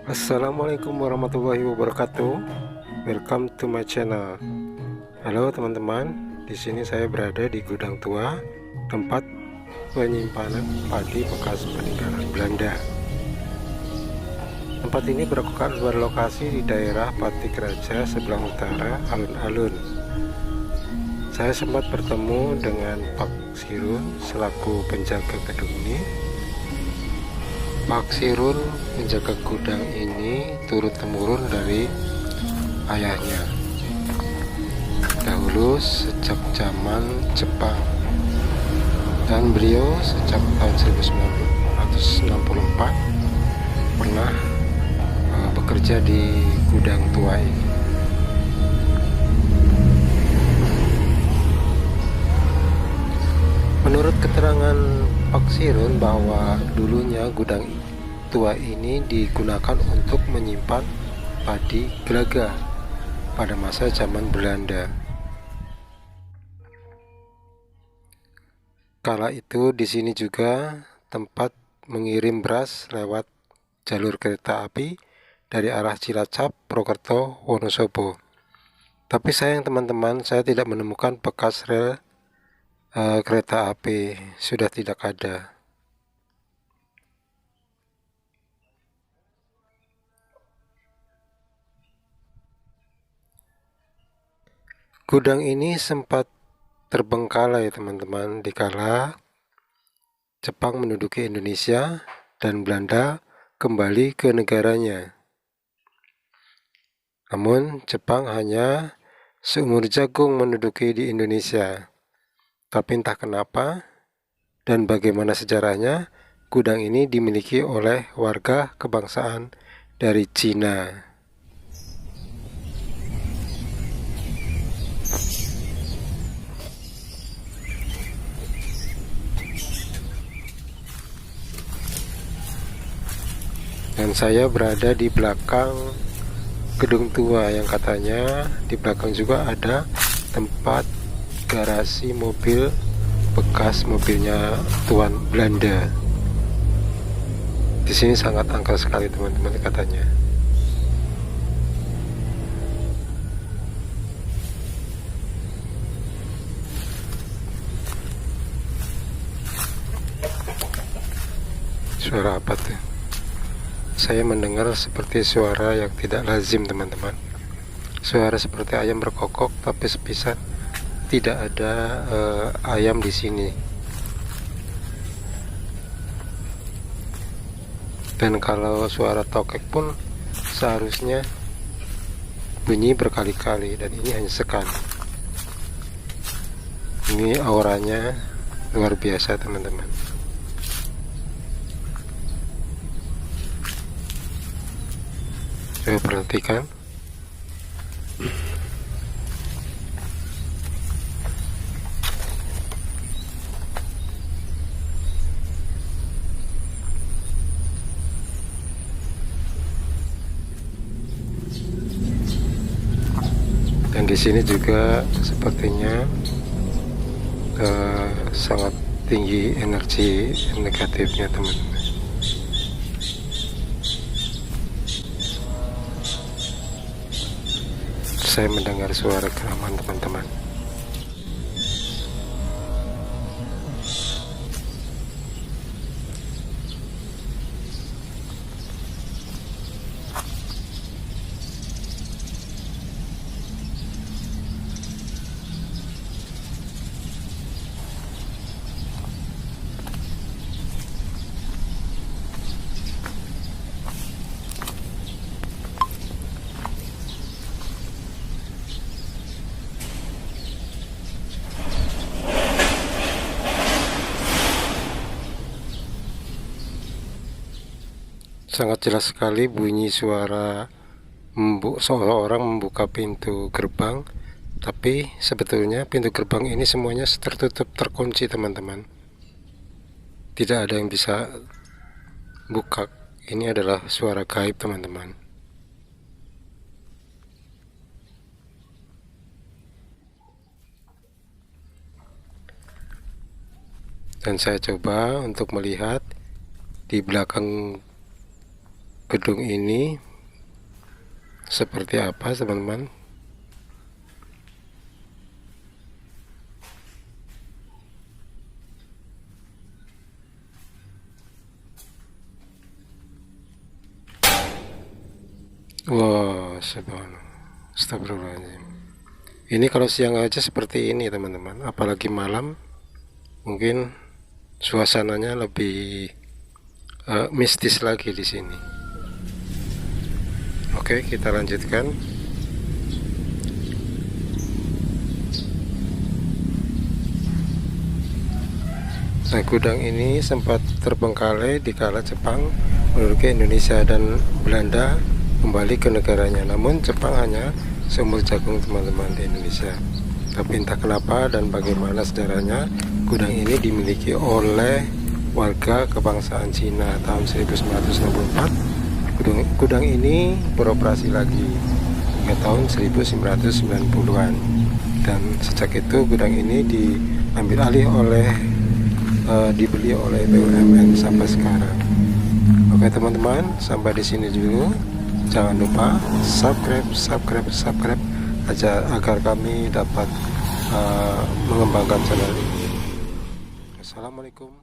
Assalamualaikum warahmatullahi wabarakatuh. Welcome to my channel. Halo teman-teman, di sini saya berada di gudang tua, tempat penyimpanan padi bekas peninggalan Belanda. Tempat ini berlokasi di daerah Patik Raja sebelah utara alun-alun. Saya sempat bertemu dengan Pak Sirun selaku penjaga gedung ini. Pak Sirun menjaga gudang ini turun-temurun dari ayahnya dahulu sejak zaman Jepang, dan beliau sejak tahun 1964 pernah bekerja di gudang tua ini. Menurut keterangan Pak Sirun bahwa dulunya gudang tua ini digunakan untuk menyimpan padi gelaga pada masa zaman Belanda. Kala itu di sini juga tempat mengirim beras lewat jalur kereta api dari arah Cilacap, Purwokerto, Wonosobo. Tapi sayang teman-teman, saya tidak menemukan bekas rel kereta api, sudah tidak ada. Gudang ini sempat terbengkalai teman-teman dikala Jepang menduduki Indonesia dan Belanda kembali ke negaranya. Namun Jepang hanya seumur jagung menduduki di Indonesia. Tapi entah kenapa dan bagaimana sejarahnya, gudang ini dimiliki oleh warga kebangsaan dari Cina. Dan saya berada di belakang gedung tua yang katanya di belakang juga ada tempat garasi mobil bekas mobilnya Tuan Belanda. Di sini sangat angker sekali teman-teman katanya. Suara apa tuh? Saya mendengar seperti suara yang tidak lazim teman-teman. Suara seperti ayam berkokok, tapi sepisah tidak ada ayam di sini. Dan kalau suara tokek pun seharusnya bunyi berkali-kali, dan ini hanya sekali. Ini auranya luar biasa teman-teman. Coba perhatikan. Dan di sini juga sepertinya sangat tinggi energi negatifnya teman-teman. Saya mendengar suara geraman teman-teman. Sangat jelas sekali bunyi suara seolah orang membuka pintu gerbang, tapi sebetulnya pintu gerbang ini semuanya tertutup, terkunci teman-teman. Tidak ada yang bisa buka. Ini adalah suara gaib teman-teman. Dan saya coba untuk melihat di belakang gedung ini seperti apa teman-teman. Wah, astagfirullahaladzim. Ini kalau siang aja seperti ini teman-teman, apalagi malam mungkin suasananya lebih mistis lagi di sini. Oke, kita lanjutkan. Nah, gudang ini sempat terbengkalai di kala Jepang menduduki Indonesia dan Belanda kembali ke negaranya. Namun Jepang hanya seumur jagung teman-teman di Indonesia. Tapi entah kenapa dan bagaimana sejarahnya, gudang ini dimiliki oleh warga kebangsaan Cina tahun 1964. Gudang ini beroperasi lagi hingga tahun 1990-an. Dan sejak itu gudang ini diambil alih oleh dibeli oleh BUMN sampai sekarang. Oke teman-teman, sampai di sini dulu. Jangan lupa subscribe agar kami dapat mengembangkan channel ini. Assalamualaikum.